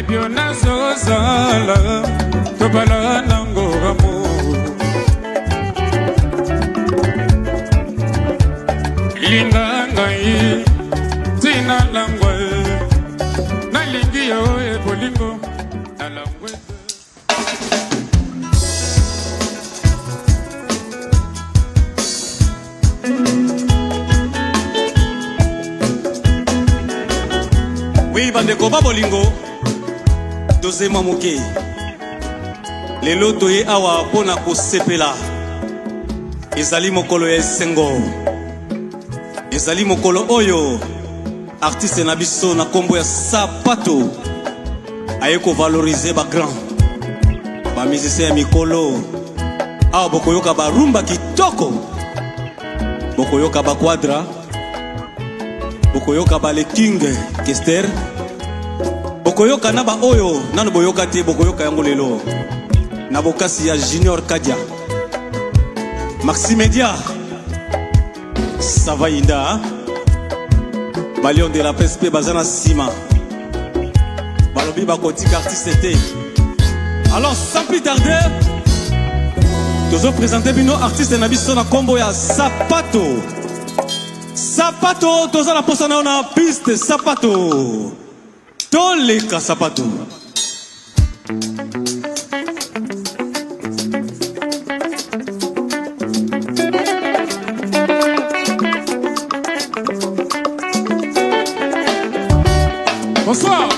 naibio nazozala tobala nango amour linga ngai tina langwa nalingi yo ebolingo na langwe Oui, bandeko ba bolingo dozema moke lelo toye awa pona kosepela ezali mokolo ya esengo ezali mokolo oyo artiste na biso na kombo ya Sapato aye ko valoriser ba grand ba musicien ya mikolo awa bokoyoka ba rumba kitoko bokoyoka ba quadra bokoyoka ba le king Kester bokoyoka na ba oyo nanu boyoka te bokoyoka yango lelo na bokasi ya Junior Kadia Maximedia Savainda Balion de la presse pe bazana sima balobi bakotika artiste te. Alors sans plus tarder tozo présenter bino artiste na biso na kombo ya Sapato. Sapato toza na posa na ona piste Sapato toleka Sapato. Bonsoir.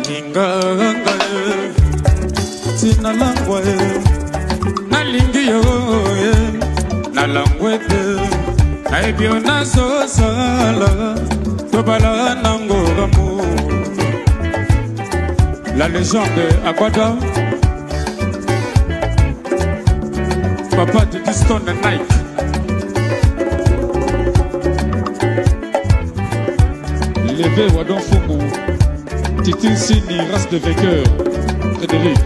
Linganga tina langwa nalingi yo na langwete naibio nazozala tobala nango amour. La légende Aguada Papa de Diston and Nike. Levé Wadon Fumu Titi Sini, race de vainqueur Frédéric.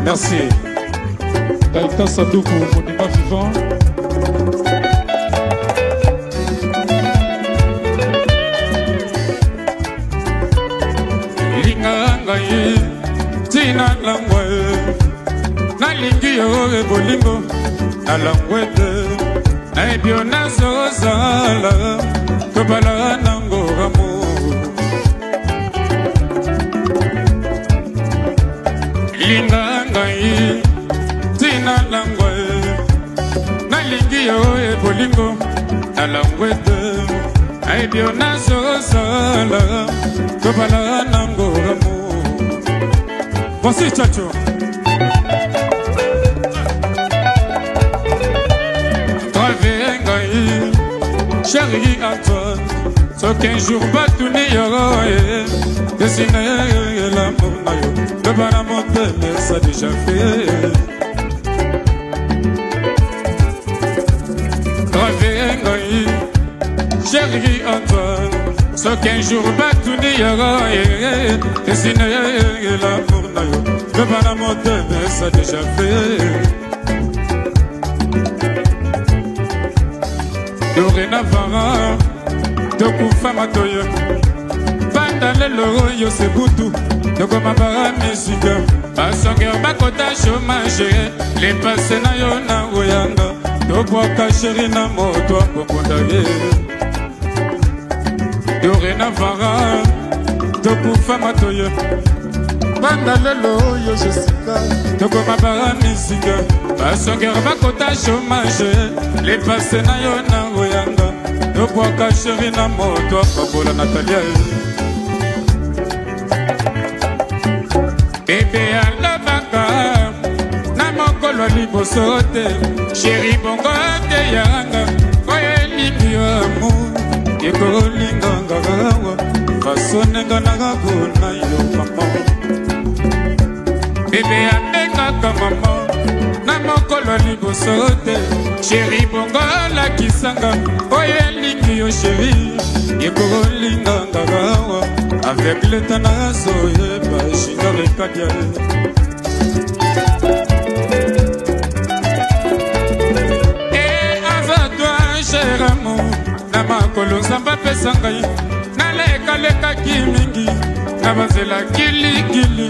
Merci. Taïta Sadoukou, monument vivant. Linga ngai tina langwa nalingi yo ebolingo na langwete naibio nazozala tobala nango amour. Linga ngai tina langwa nalingi yo ebolingo na langwete naibio nazozala tobala nango amour. Voici Chacho. Travailler ngai chérie Antoine, ce qu'un jour batuni yoro dessiner l'amour nayo le banamonte mais ça déjà fait. Travailler ngai chérie Antoine, ce qu'un jour batuni yoro dessiner l'amour nayo le banamonte mais ça déjà fait. Dorénavant, tokufa matoyo banda lelo yo sebutu tokoma bara musique basonger bakota chômage les passé na yo na oyanga tobwaka chéri na moto akokonda ye. Dorénavant, tokufa matoyo banda lelo yo Jessica tokoma bara musique basonger bakota chômage les passé na yo na oyanga tobwaka chéri na moto akabola Natalia. Bébé alobaka na mokolo liboso te chéri bongo te yanga oyo elingi yo amour ekolinganga awa fasonenga nakabona yo mama. Bébé abengaka mama na mokolo liboso te chéri bongo lakisanga oyo elingi yo chéri ekolinganga awa avec l'état nazo yeba Junior Kadia. Et avec toi cher amour na makolo nzambe apesa ngai nalekalekaki mingi na banzela kilikili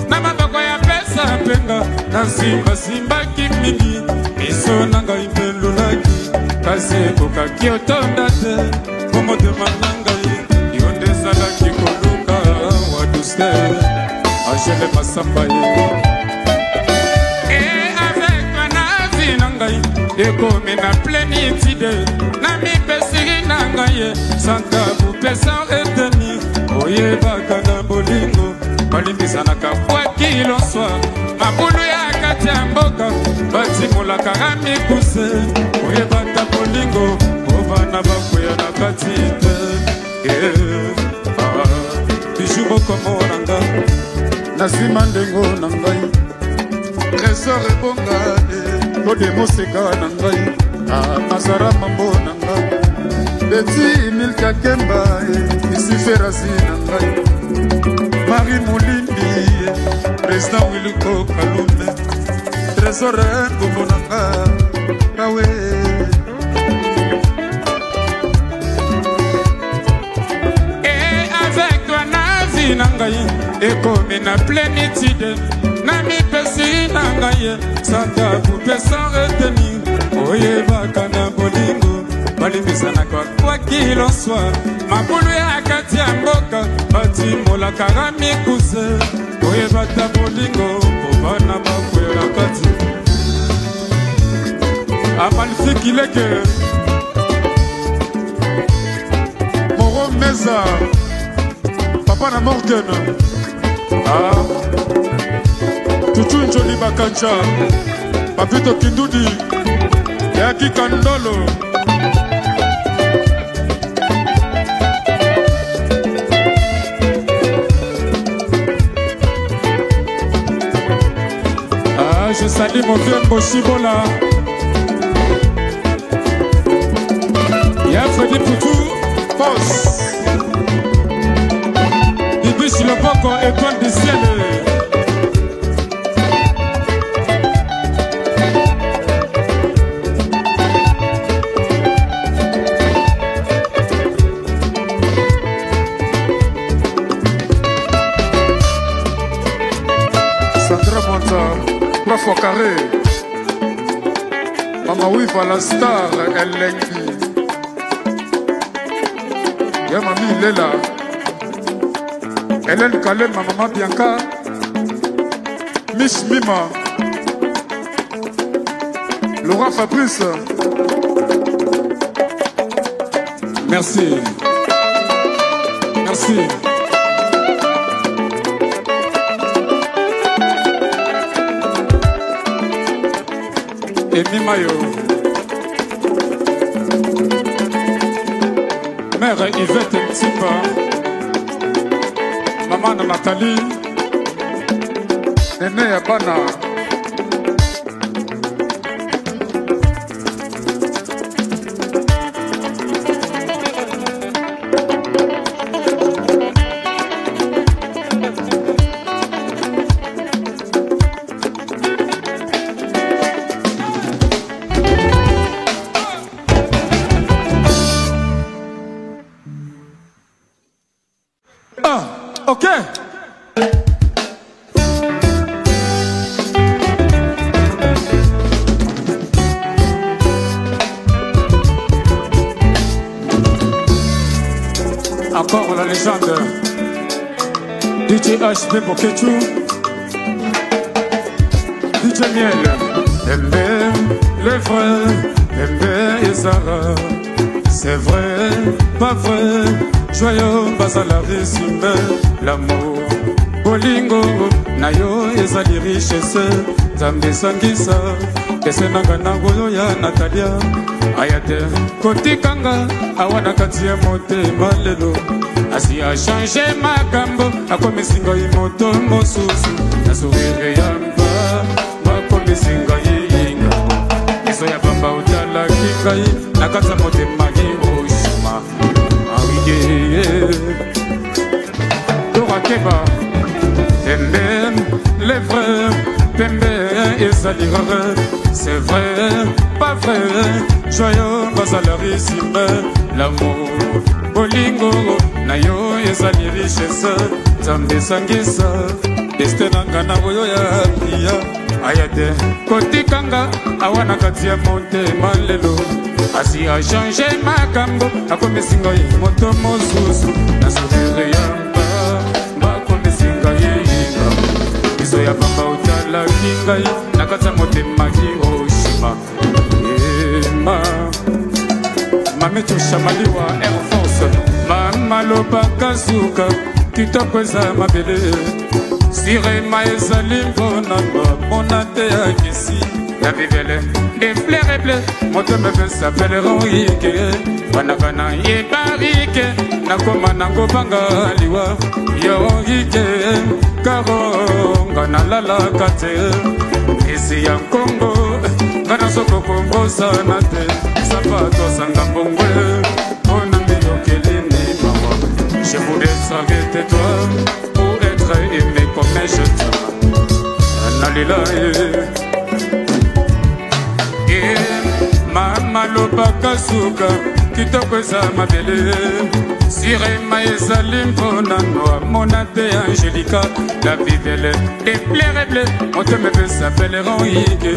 na maboko ya pesa mpenga nasimbasimbaki mingi miso na ngai mpelulaki kasi ekokaki otonda te komotema na ngai yo nde ezalaki koluka wa duster agele masamba ye ekomi na plénitude na mipesiri na ngai santa bupesa reteni oyebaka na bolingo balimbisanaka kwa kilonswa mabulu ya kati ya mboka batimolaka na mikuse oyebata bolingo obana bakwea na kati te biju bokomonanga na nsima ndengo na ngai trésor ebonga lodemoseka na ngai nazara mambo na ngai beti milka kemba isiferasi na ngai mari molimbi président wiluko kalume trésor ngombo na nga kawe avec toi na vie na ngai ekomi na plénitude na mipesi na ngai santa bupesa reteni oyebaka na bolingo balimbisanaka kwa kilonswa mabulu ya kati ya mboka batimolaka na mikuse oyebata bolingo obana bakwela kati amagnifique ileke moro meza papa na Morgan Tutu Njoli Bakanja Papito Kindudi Yaki Kandolo Je salue mon vieux Moshibola Y'a Freddy Poutou Boss Bibichi Loboko Étoile du ciel fois carré Mama Wiva la star Elengi Ya mami Lela Hélène Kalem, ma maman Bianca Miss Mima Laura Fabrice Merci Merci et Mimayo Mère Yvette Ntipa Maman Nathalie Néné Yabana Ok. Encore la légende DJ HB Boketu DJ Miel Embe, le vrai Embe Ezara c'est vrai, pas vrai Joyeux bazala résumé l'amour bolingo nayo ezali richesse Zambe sangisa pese nanga nango ya Natalia ayate kotikanga awana kati ya motema lelo asi a changé makambo akomisinga imoto mosusu na sourire yamba makomisinga yinga iso ya bamba utala kingai nakatsa motema hiroshima Dora Keba Pembe, les vrais Pembe et Salirare c'est vrai pas vrai. Joyeux basalarissime, l'amour bolingo na yo ezali richesse. Nzambe sangisa destin nanga na oyo ya pia ayate kotikanga awana kati ya motema lelo. Asi a changé makambo akomisi ngai moto mosusu na sourire yamba bakomisi ngai yinga biso ya bamba otalaki ngai na kati ya motema Hiroshima. Mamecho Shamaliwa Air Force mama lobaka suka kitoko eza mabele sirema ezali mpona bamona te ya kisi ya bibele des fleurs bleues moto mebe s'appelleront ike banakana ye barike nakoma nango banga liwa yo ike karonga nalalaka te esi ya Kongo ngana soko kombosana te sapato sanga mbongwe mpona mbiyokelini mawa. Je voulais s'arrêter toi pour être aimé comme je t'aime. Nalila mama lobaka suka kitoko eza mabele sirema ezali mpona noa mona te Angelica la vivele des fleurs bleues moto mebe s'appelleront ike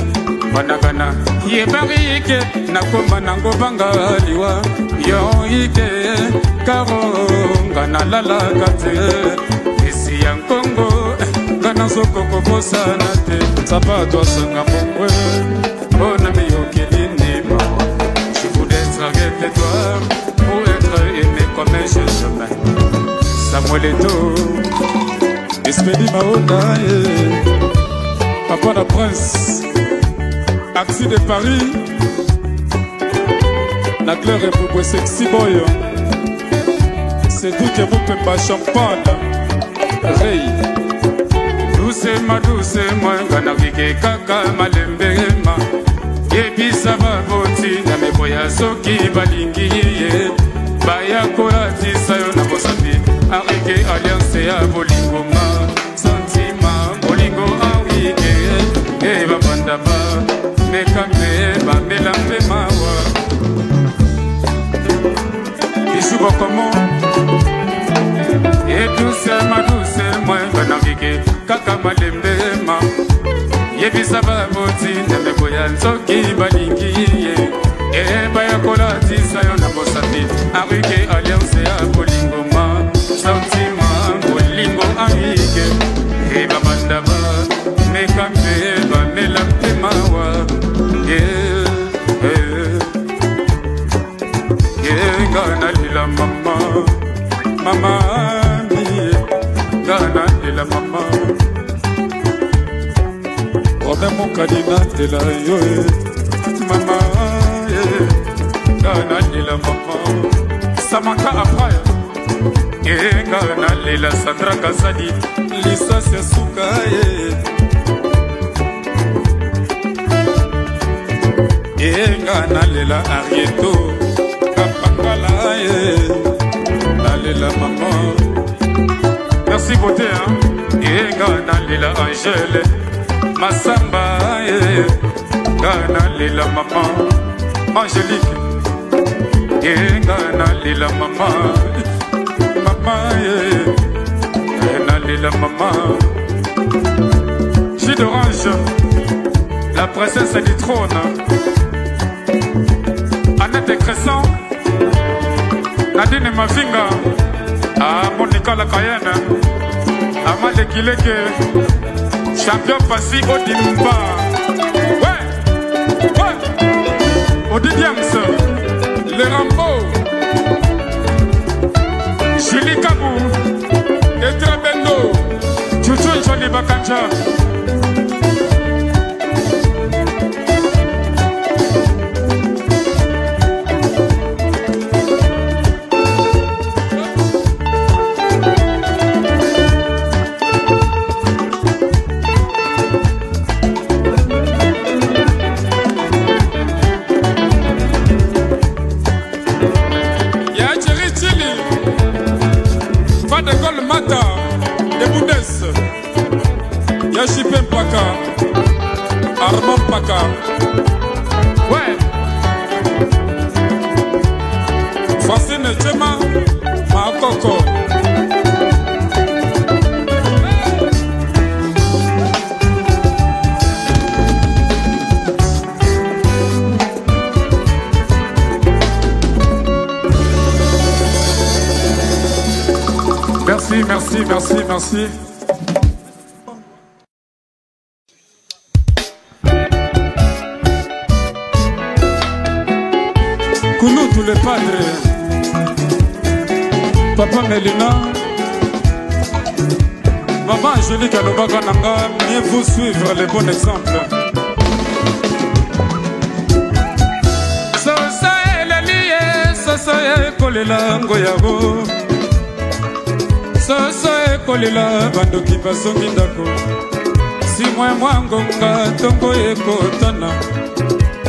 banakana ye barike nakoma nango banga liwa yo ike karonga nalalaka te esi ya Kongo ngana sokoko kosana te sapato asanga mbongwe mpona miyokelini mawa. Je voulais s'arrêter toi pour être aimé comme je t'aime. Samuel Eto'o Espedi Maona Papa la Prince Axi de Paris la Claire et Boubou Sexy Boy c'est tout que vous pouvez pas champagne Rey doucement doucement ngana vike kaka malembema yebisa baboti na meboya soki balingi ye bayakolatisa yo na bosambi arike alliance ya bolingoma santima bolingo awike e babanda ba mekambe bamela mpe mawa isuko komo e doucement ngana vike kaka malembema yebisa baboti na meboya soki balingi ye e bayakolatisa yo na bosambi arike alliance ya bolingoma santima bolingo amike e babanda ba mekambe bamela mpe mawa ngana lila mama mama mie ngana lila mama Ome mokadina tela yo mama ngana lila mama Samantha Afraya ngana lila Sandra Kazadi Lisa Sesuka ngana lila Arieto Kapangala nalela mama. Merci beauté ngana lila Angèle Masamba ngana lila mama Angélique ngana lila mama mama ngana lila mama Jus d'orange la princesse du trône Annette Crescent Nadine Mavinga Monica la Cayenne Amade Kileke Champion Passy Odimba ouais Odidiams Le Rambo Julie Kabou Etra Bendo Chuchu Johnny Bakanja Yashipem Paka Armand Paka ouais merci, merci. Kounou tous les padres. Papa Melina. Maman Angélique Alobaka Nanga, mieux vous suivre les bons exemples. Sosa eleliye, sosa ekolela ngoyabo. Sosa ekolela bandoki basongi ndako. Si mwa ngonga tongo ekotana.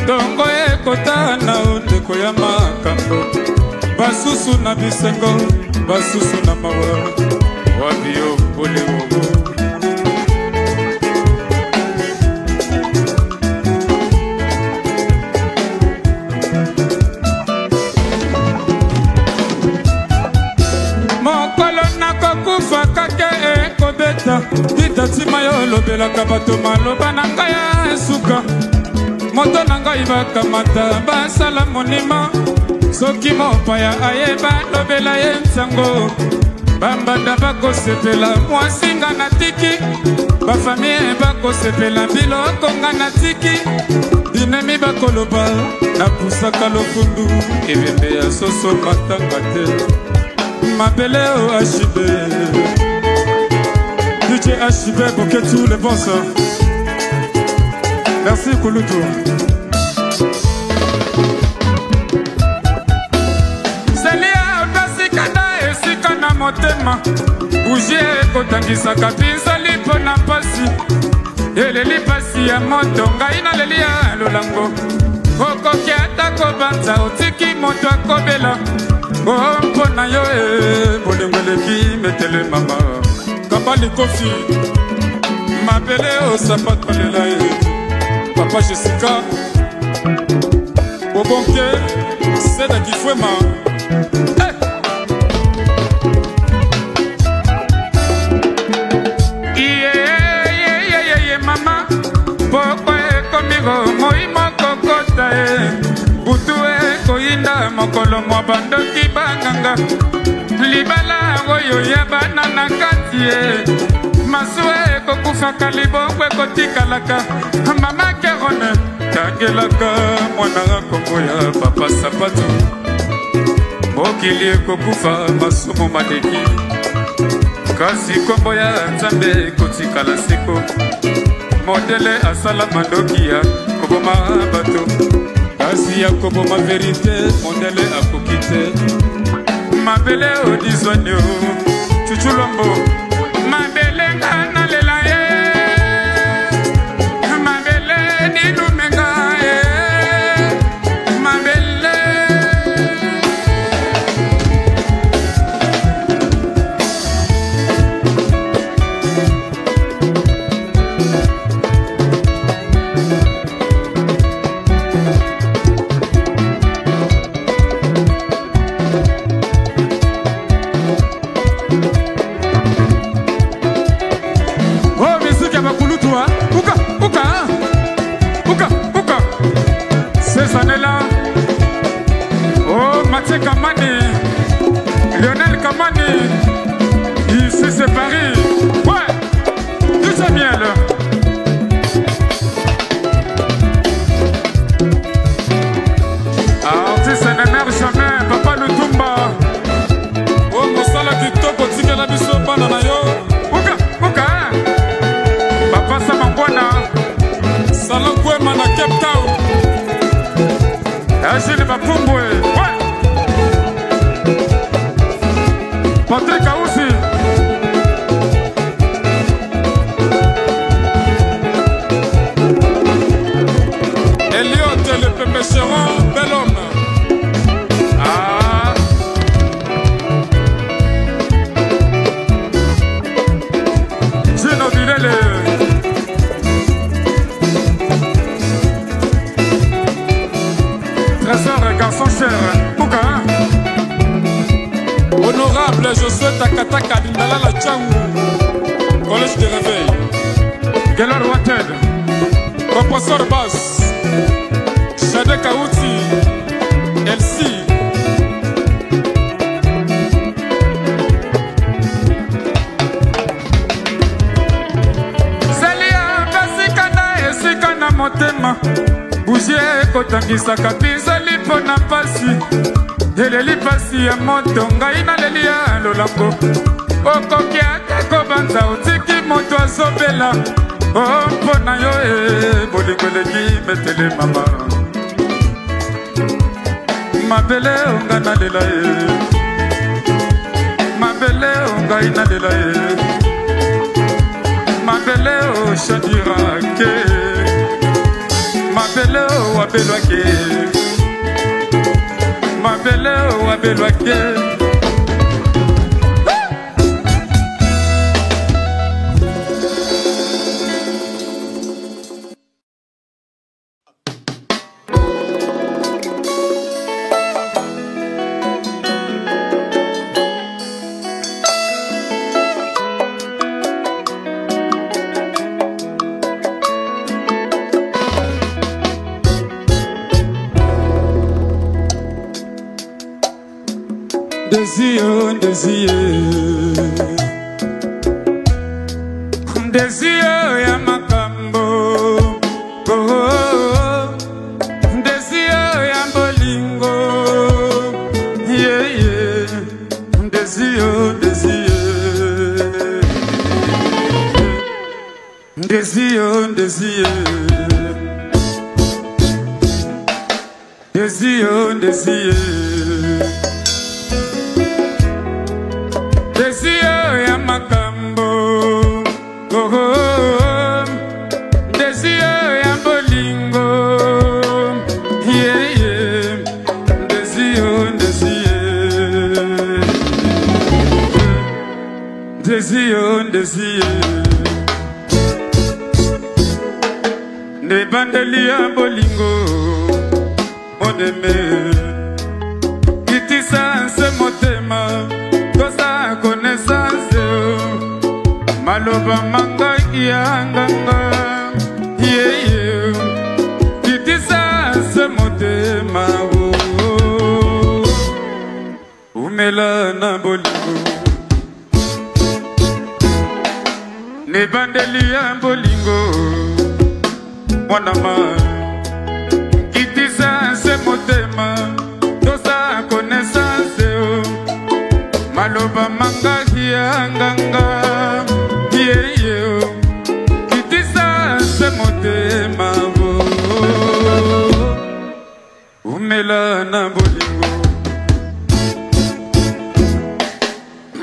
Tongo ekotana ondeko ya makambo. Basusu na bisengo, basusu na mawa. Wabio pole mogo. Mokolo na kokufa kake ekobeta. Itatima yo lobelaka bato maloba na ngai ya esuka. Moto na ngai bakamata basala monima. Soki mopaya ayeba lobela ye nsango. Bambanda bako sepela mwasinga na tiki. Bafamie bako sepela biloko nga na tiki. Binemi bako loba na pusaka lofundu. Ebembe ya soso matanga te. Mabele o Achibe. DJ Achibe bouquet tous les bons sons. Merci Kouloutou. Motema bougie ekotangisaka pinzoli mpo na pasi eleli pasi ya moto ngai naleli ya lolango okoki ata kobanza otiki moto akobela o mpo na yo bolingo eleki metele mama kabali kofi mabele osapatolela ye papa Jessica bobonke seda kifwema. Moi moko kota butu koinda mokolo mwa bandoki banganga libala oyo ya bana na kati masue kokufaka libongwe kotikalaka mama Kerone tangelaka mwana kongo ya papa Sapatu mokili kokufa masumu madeki kasi kombo ya Nzambe kotikala siko modele asala mandokia koboma bato kasi ya koboma verite modele akokite mabele odizwanyo chuchulombo mabele ngana lela ye mabele nilumenga ye mabele Kamani, Lionel Kamani, ici c'est Paris, ouais, tout ça miel. Artiste n'émerge jamais, Papa Lutumba. Oh, Mosala Kitoko, Tika la biso banana yo. Uka, Papa Samangwana, Salon Kwema na Cape Town. Agile Bapumbwe, ouais. Patrick Aoussi. Elliot le Pépécheron, bel homme. Ah. Gino Virele. Trésor, garçon cher. Pouka. Honorable, je souhaite à Kataka Lindala la Tchangou. Collège de réveil. Gelor Wated. Professeur Bass. Shade Kaouti. Elsie. ekotangisaka bizali mpo na mpasi eleli pasi ya moto ngai naleli ya lolango okoki ate kobanza otiki moto azobela mpo na yo bolingo eleki metele mama mabele onga nalela ye mabele ongai nalela ye mabele o shadirake mabele o abelwake mabele o abelwake Désir, désir, désir ya makambo, désir ya bolingo, yeah yeah, désir, désir, désir, désir, désir, désir. Désir ya makambo, désir ya bolingo, yeah yeah, désir, désir, désir, désir, ne bandeli ya bolingo, mon aimé, kitisa se motema. Connaissance maloba manga yanganga yeah yeah kitisa se motema umela na bolingo ne bandeli ya bolingo mwanama kitisa se motema tosa connaissance maloba manga yanganga yeah yeah kitisa se motema umela na bolingo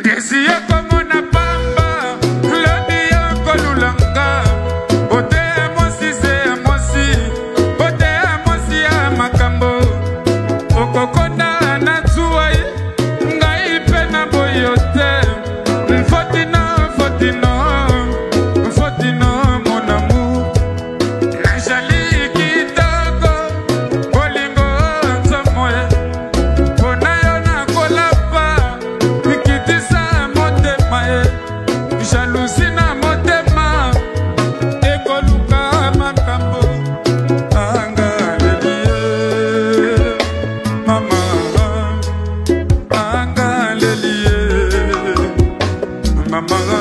désir comme na pamba lodi yako lulanga bote mosi se mosi bote mosi ya makambo okokonda na tuwai mon amour, najali kitoko, bolingo nzomoe, pona yo na kolapa, mikitisa motema ye, jalousie na motema, ekoluka makambo, anga lelie, mama, anga lelie, mama.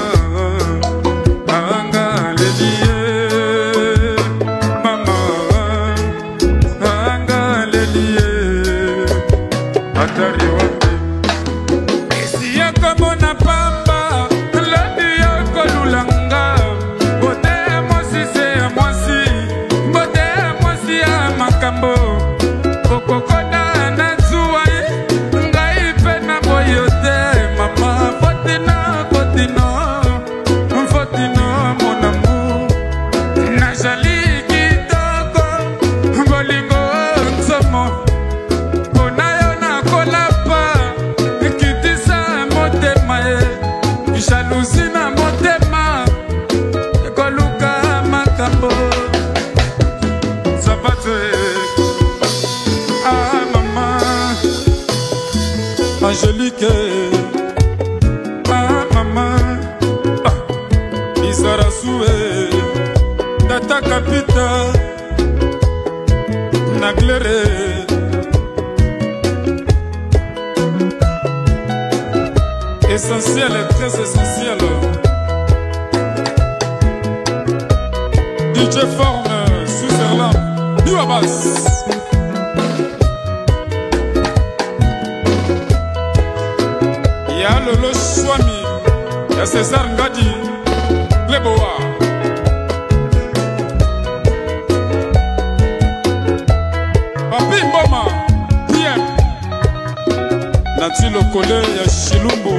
Angélique, ah maman, ah, Isarasoué, Tata Capita, Naglere, essentiel et très essentiel. DJ Forme, Switzerland, New Abbas. ya Lolo Swami, ya César Ngadi, Leboa. Papi Mboma, PM, Nati Lokole ya Shilumbu.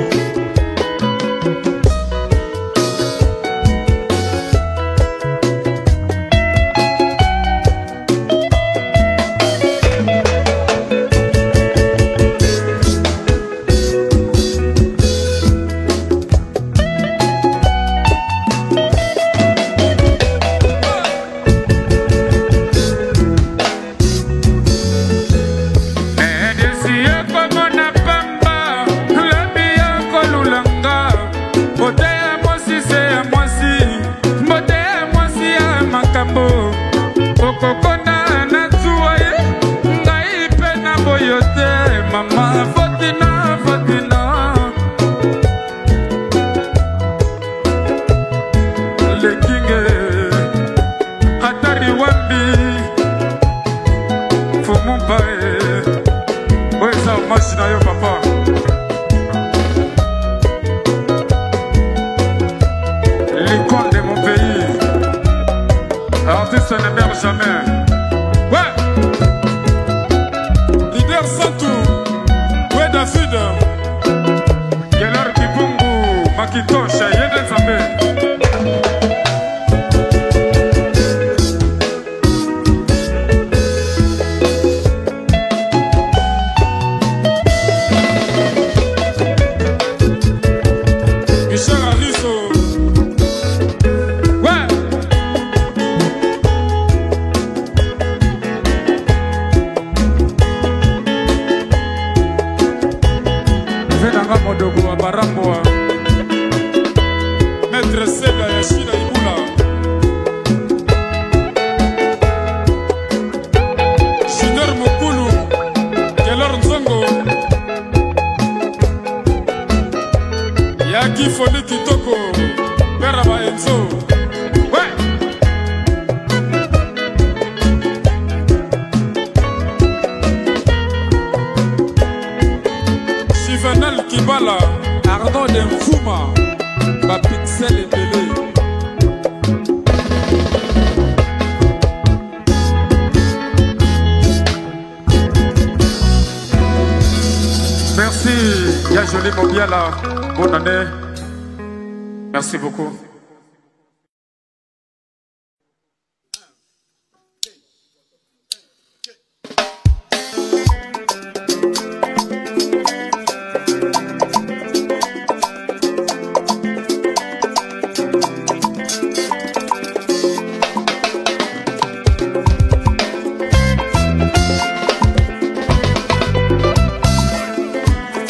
Bonne année. Merci beaucoup.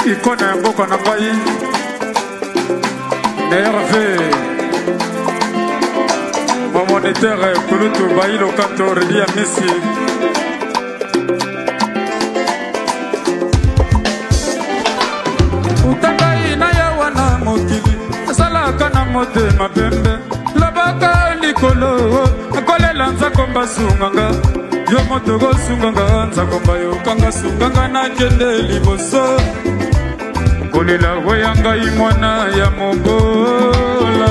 Ikone mboka na ngai Nerve mon moniteur Kulutu Bailo Kanto Redia Messi Utangai na yawa na mokili Asalaka na motema pembe Labaka likolo Akolela nzakomba sunganga Yo motogo sunganga nzakomba yo kanga sunganga na kende liboso Kolela weyanga imwana ya mogola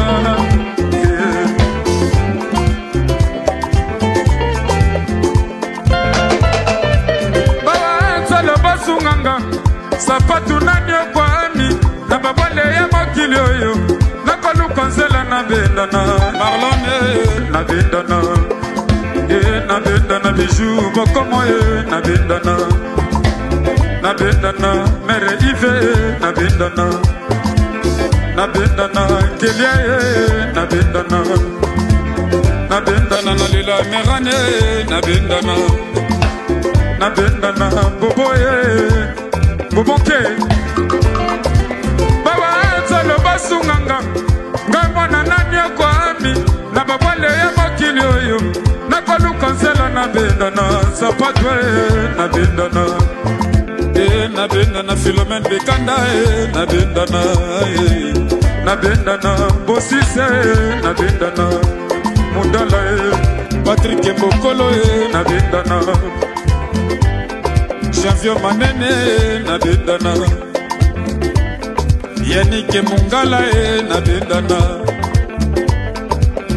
Bawa enzalo basunganga Sapatu nani okwami Na babale ya mokili oyo Nakoluka nzela na bendana Marlon na bendana Na bendana bijou bokomo na bendana Na bendana mere ive na bendana kelia na bendana na lila merane na bendana boboke bawa zalo basunganga ngamwana nani akwami na babale ya mokili oyo nakoluka nzela na bendana sapatwe na bendana na bendana Philomène Bekanda na bendana Bosise na bendana Mundala Patrick Mbokolo na bendana Janvier Manene na bendana Yannick Mungala na bendana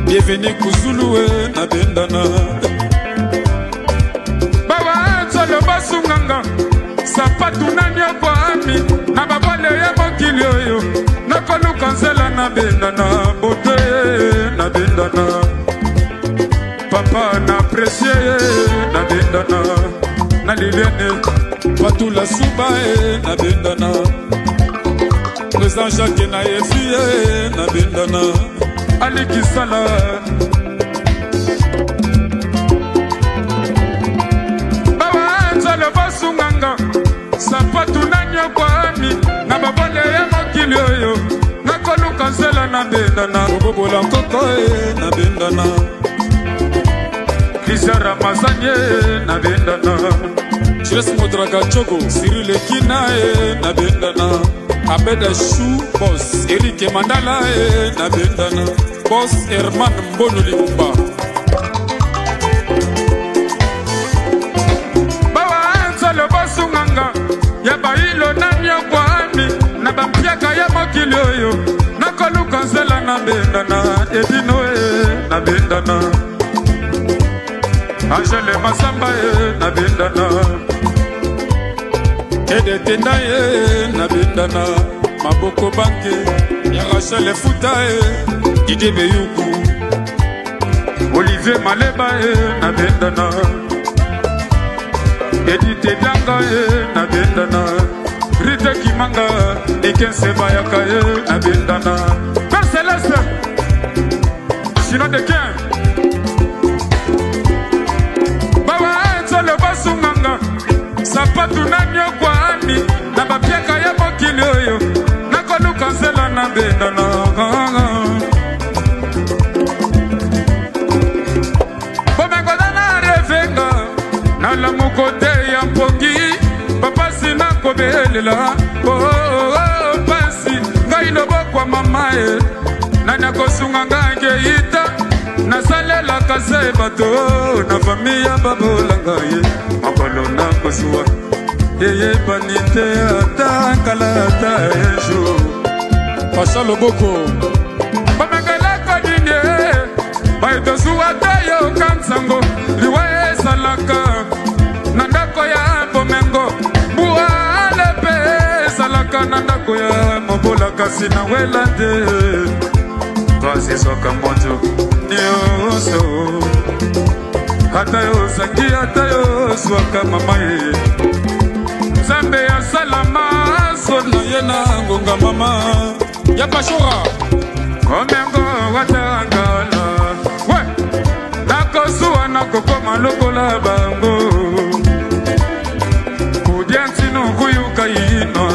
Bienvenue Kuzulu na bendana Bawa Tolo Basunganga Sapatu Nanyo Kwami Na babale ya mokili oyo Nakolu kansela na bendana Bote na bendana Papa na precieux na bendana Na Liliane Patula Suba na bendana Président Jacques na Efie na bendana Ali Kisala Bawa Tolo Basunganga Sapatu Nanyo Kwami Na babale ya mokili oyo Nakolu kansela na bendana Bobola Nkoko na bendana Lizara Mazanye na bendana Jules Modraga Chogo Cyril Ekina na bendana Abeda Chou Boss Eric Mandala na bendana Boss Herman Mbono Limba Bawa Ansalo Basunganga Yaba ilo na Myokwami Na bampiaka ya mokili oyo Nakolu kansela na bendana Edinoe na bendana Angele Masamba na bendana Ede Tenda na bendana Maboko Banke ya Rachel Futa Didier Beyuku Olivier Maleba na bendana Edith Danga na bendana Rite Kimanga Ekense Bayaka na bendana Père Céleste Sinon de Ken Tolo Basunganga Sapatu Nanyo Kwami Na bapiaka ya mokili oyo Nakolu kansela na bendana Bomengoda na revenga Na la mukote ya mpongi Papasi na kobelela Pasi Ngai lobokwa mamae Nanya kosunganga ngeita Nasalela kase bato Na familia babolanga ye Makolo na kosuwa Yeye panite ata kalata ejo Pasha Loboko Bamengela kodinye Baito suwa tayo kansango Liwe salaka Nandako ya bomengo Bua lepe Salaka nandako ya Mobola kasi na welande Kasi soka mojo Nioso Hata yo sangi hata yo swaka mamae Zambe ya salama Sona yena ngonga mama Ya Pashora Komengo watangala We Nako suwa nako koma lokola bango Kudiantino kuyuka ino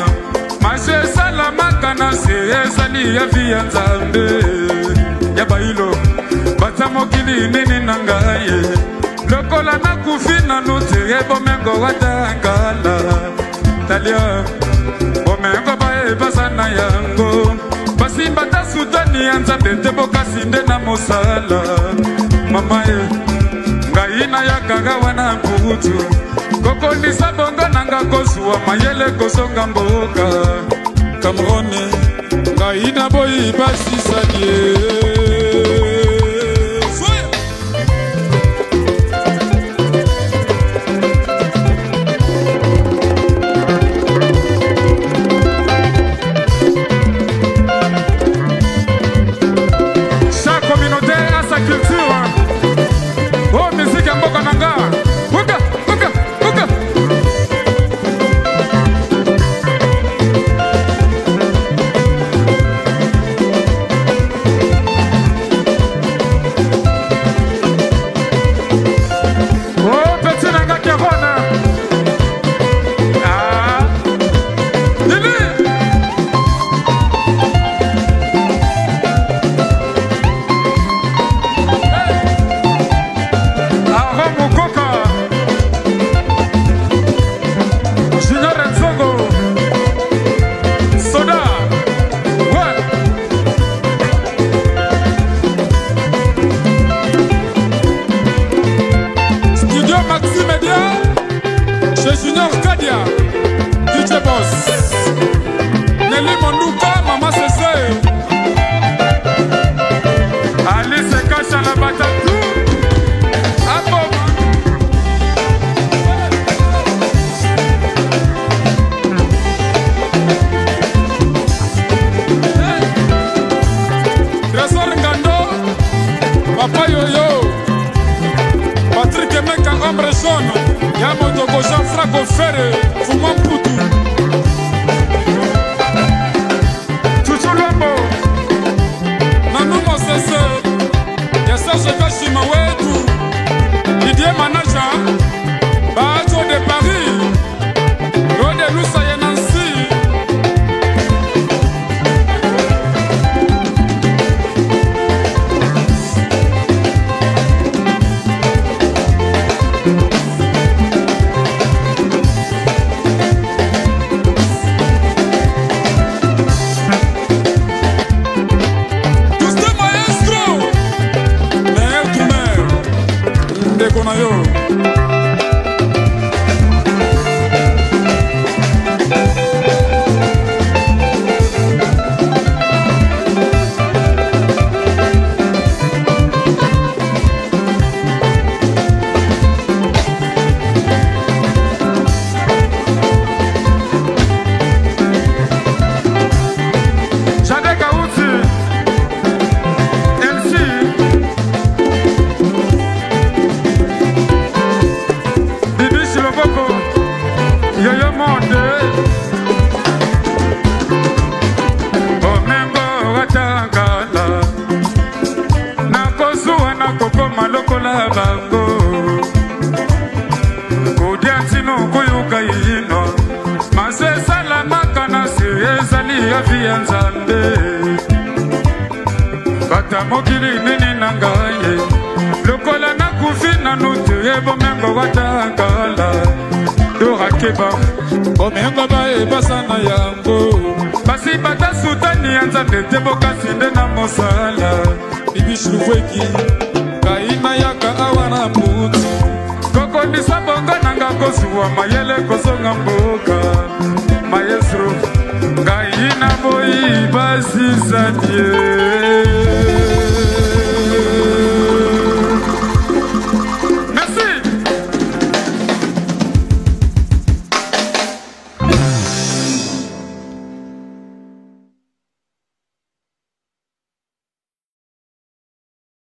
Mashe salama kanase Ezali ya via nzambe Ya bailo Bata mokili nini nangaye Lokola na kufina nuti Bomengo watangala Talia Bomengo bae basana yango Basimba ta sudani Anzambe te bokasinde na mosala Mamae Ngaina ya kagawa mputu Koko nisa bongo nanga kosuwa Mayele kosonga mboka Kamrone Ngaina boyi basi sadie Papa Yoyo, Patrick Emeka Ombre Jaune, Yamotoko Jean-Franco Ferre, Fumon Poutou, Chouchou Lombo, Nanou Mosese, Serge Kashima Wetu, Didier Manaja, Bajo de Paris, Rode Lusa Yanansi. Bata mokili nini nangaye lokola na kufina nutu ebo mengo watangala Dora keba omengo bae basana yango basi bata sutani anza ndete bokasi nde na mosala Bibishi Lufweki kaina yaka awana mbuti koko nisa bonga nanga kosuwa mayele kosonga mboka maestro kaina boyi basi zadie